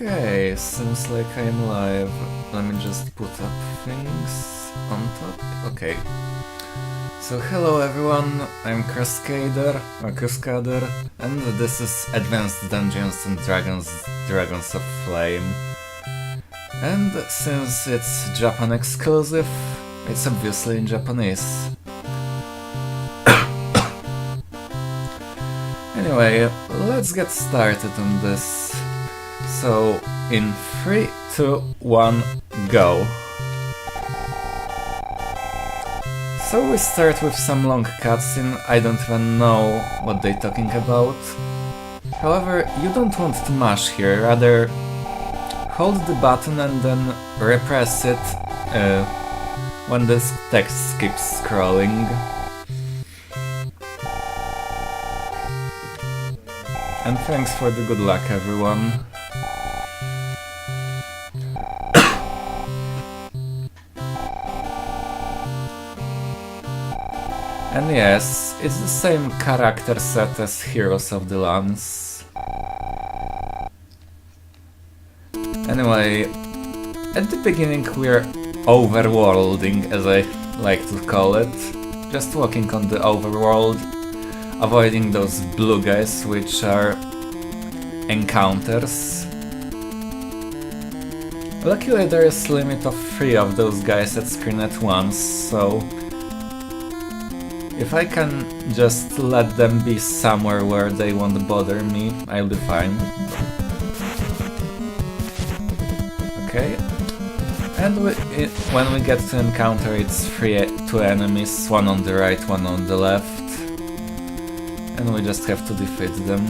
Okay, seems like I'm live. Let me just put up things on top. Okay. So hello everyone, I'm Cascader, and this is Advanced Dungeons and Dragons of Flame. And since it's Japan exclusive, it's obviously in Japanese. Anyway, let's get started on this. So, in 3, 2, 1, go! So we start with some long cutscene, I don't even know what they're talking about. However, you don't want to mash here, rather hold the button and then repress it when this text keeps scrolling. And thanks for the good luck, everyone. And yes, it's the same character set as Heroes of the Lance. Anyway, at the beginning we're overworlding, as I like to call it. Just walking on the overworld, avoiding those blue guys, which are encounters. Luckily there is a limit of 3 of those guys at screen at once, so if I can just let them be somewhere where they won't bother me, I'll be fine. Okay. And when we get to encounter, it's 2 enemies, one on the right, one on the left. And we just have to defeat them.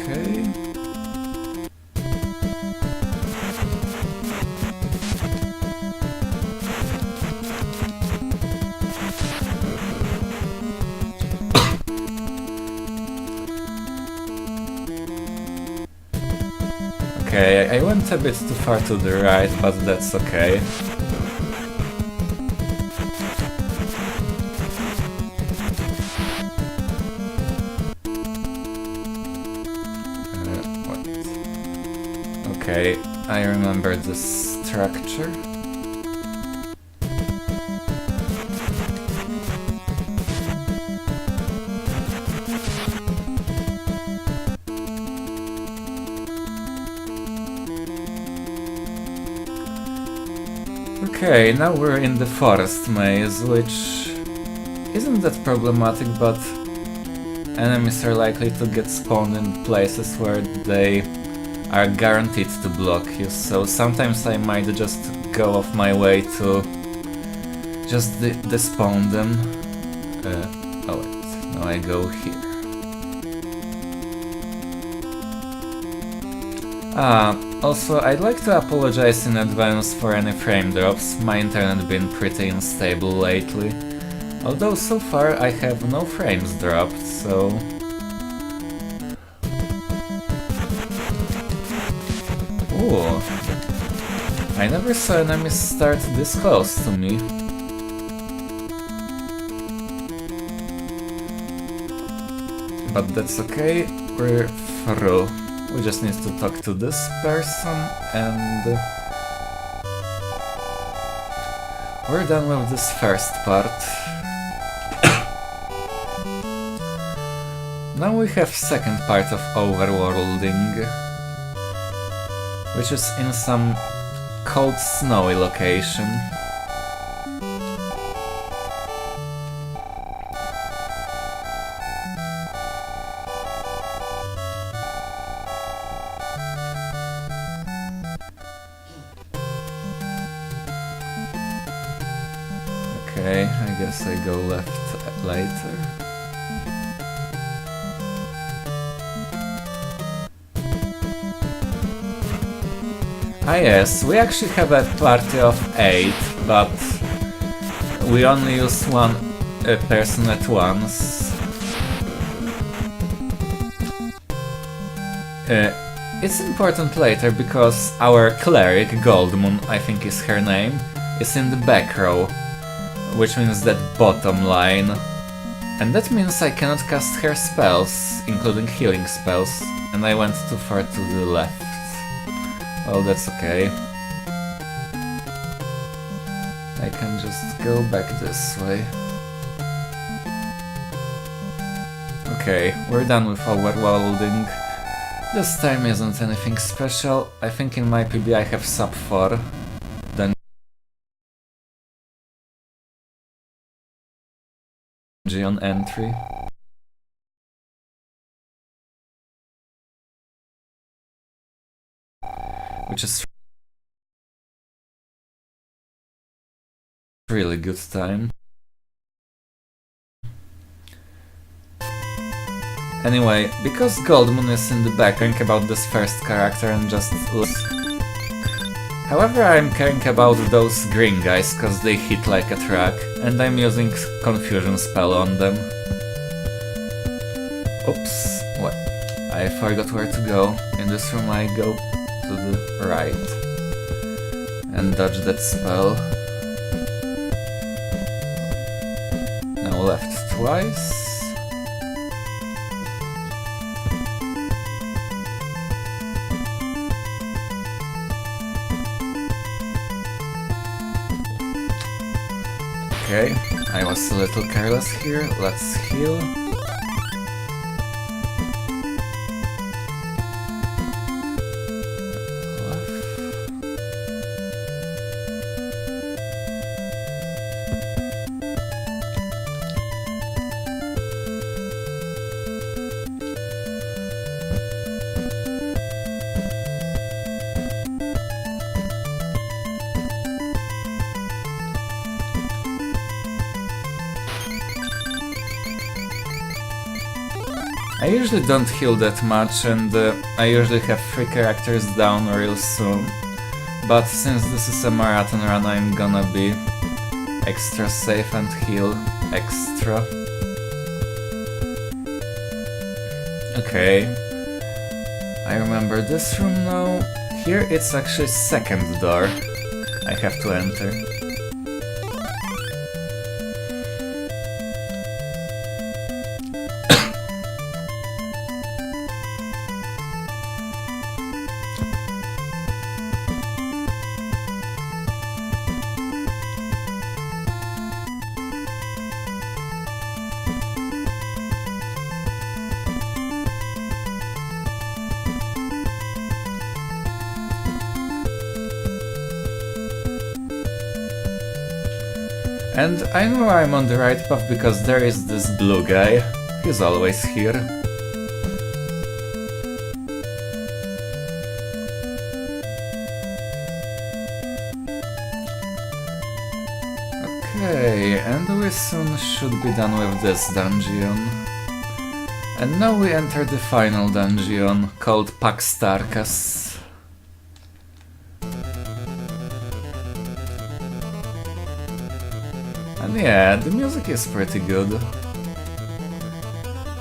Okay. Okay, I went a bit too far to the right, but that's okay. What? Okay, I remember this structure. Okay, now we're in the forest maze, which isn't that problematic, but enemies are likely to get spawned in places where they are guaranteed to block you, so sometimes I might just go off my way to just despawn them. Oh wait, now I go here. Also, I'd like to apologize in advance for any frame drops, my internet been pretty unstable lately. Although so far I have no frames dropped, so... Ooh. I never saw enemies start this close to me. But that's okay, we're through. We just need to talk to this person and we're done with this first part. Now we have second part of overworlding, which is in some cold, snowy location. Okay, I guess I go left later. Ah yes, we actually have a party of 8, but we only use one person at once. It's important later because our cleric, Goldmoon, I think is her name, is in the back row, which means that bottom line. And that means I cannot cast her spells, including healing spells, and I went too far to the left. Well, that's okay. I can just go back this way. Okay, we're done with overworlding. This time isn't anything special. I think in my PB I have sub 4 dungeon entry. Which is really good time. Anyway, because Goldmoon is in the back, I'm caring about this first character and just However, I'm caring about those green guys, cause they hit like a truck, and I'm using Confusion spell on them. Oops, what? I forgot where to go. In this room I go to the right and dodge that spell. Now left twice. Okay, I was a little careless here, let's heal. I usually don't heal that much, and I usually have 3 characters down real soon. But since this is a marathon run, I'm gonna be extra safe and heal extra. Okay, I remember this room now. Here it's actually second door I have to enter. And I know I'm on the right path because there is this blue guy. He's always here. Okay, and we soon should be done with this dungeon. And now we enter the final dungeon, called Pax Tarkas. And yeah, the music is pretty good.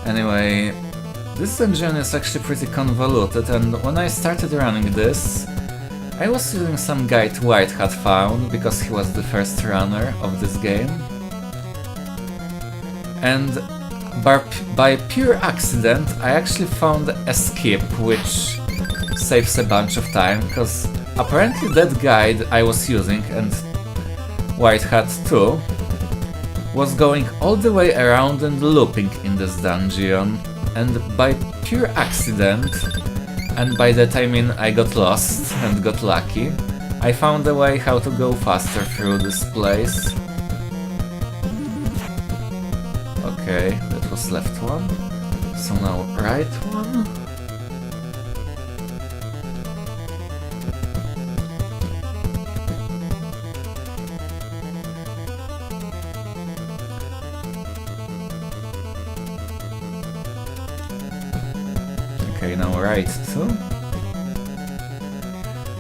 Anyway, this dungeon is actually pretty convoluted, and when I started running this, I was using some guide White had found, because he was the first runner of this game. And by pure accident, I actually found a skip, which saves a bunch of time, because apparently that guide I was using, and White Hat too, was going all the way around and looping in this dungeon, and by pure accident, and by that I mean I got lost and got lucky, I found a way how to go faster through this place. Okay, that was left one, so now right one. Okay, now right too.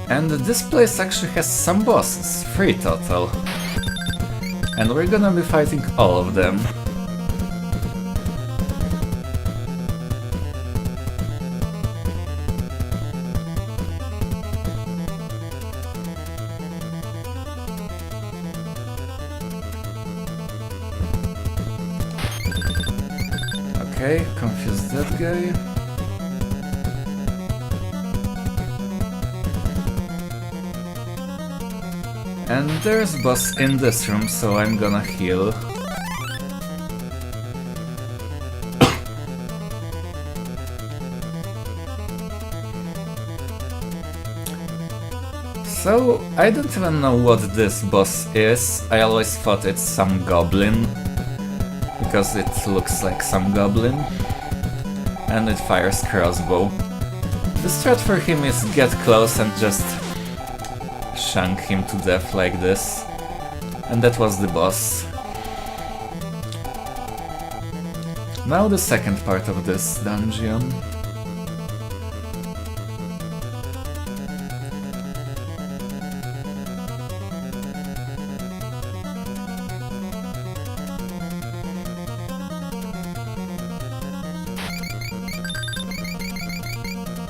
And this place actually has some bosses, 3 total. And we're gonna be fighting all of them. Okay, confuse that guy. And there's boss in this room, so I'm gonna heal. So, I don't even know what this boss is. I always thought it's some goblin, because it looks like some goblin. And it fires crossbow. The strat for him is get close and just shank him to death like this. And that was the boss. Now the second part of this dungeon.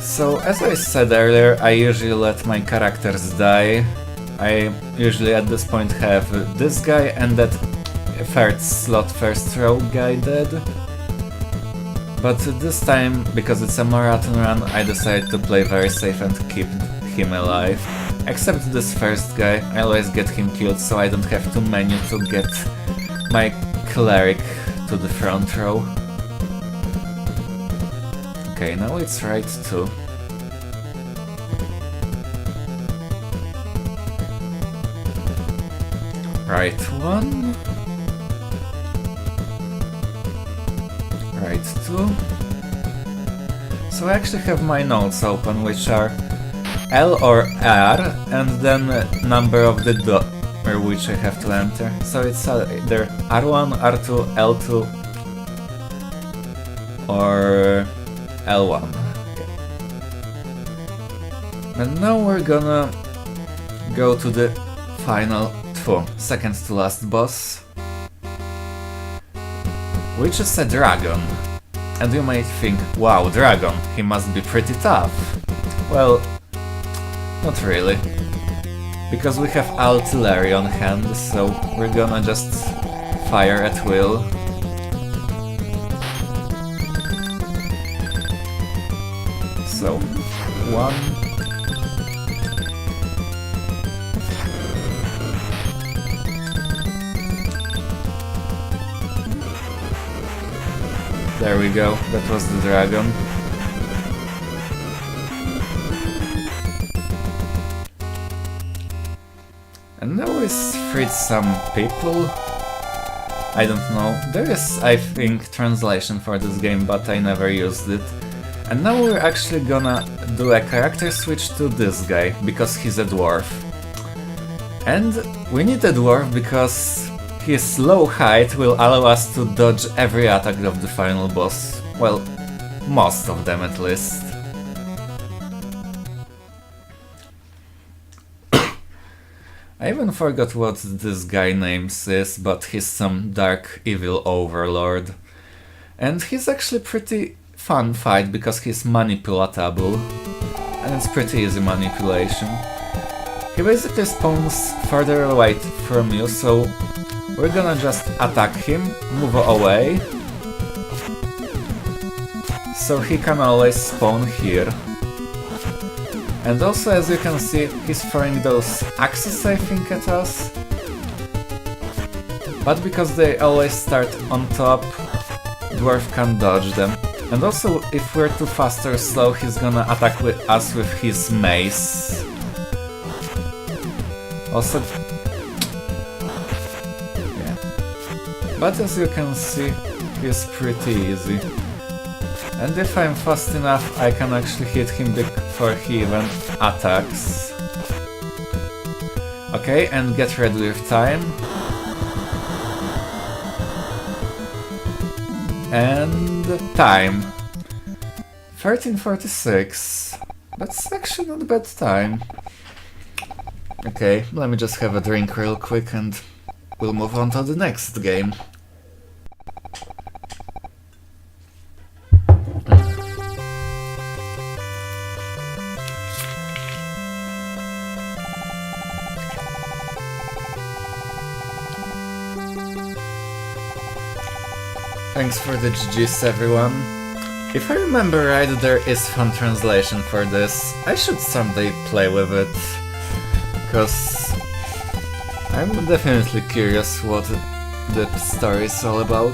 So, as I said earlier, I usually let my characters die. I usually at this point have this guy and that third slot first row guy dead. But this time, because it's a marathon run, I decided to play very safe and keep him alive. Except this first guy, I always get him killed, so I don't have to menu to get my cleric to the front row. Okay, now it's right 2. Right 1. Right 2. So I actually have my notes open, which are L or R, and then number of the door which I have to enter. So it's either R1, R2, L2, or L1. Okay. And now we're gonna go to the final second to last boss, which is a dragon. And you might think, wow, dragon, he must be pretty tough. Well, not really. Because we have artillery on hand, so we're gonna just fire at will. So, 1. There we go, that was the dragon. And now we freed some people. I don't know, there is, I think, translation for this game, but I never used it. And now we're actually gonna do a character switch to this guy, because he's a dwarf. And we need a dwarf because his low height will allow us to dodge every attack of the final boss. Well, most of them at least. I even forgot what this guy names is, but he's some dark evil overlord. And he's actually pretty fun fight because he's manipulatable. And it's pretty easy manipulation. He basically spawns further away from you, so we're gonna just attack him, move away, so he can always spawn here. And also, as you can see, he's throwing those axes, I think, at us. But because they always start on top, dwarf can dodge them. And also, if we're too fast or slow, he's gonna attack us with his mace. Also, but as you can see, he's pretty easy. And if I'm fast enough, I can actually hit him before he even attacks. Okay, and get ready with time. And time. 13:46. That's actually not a bad time. Okay, let me just have a drink real quick and we'll move on to the next game. Thanks for the GGs, everyone. If I remember right, there is fun translation for this. I should someday play with it, cause I'm definitely curious what the story is all about.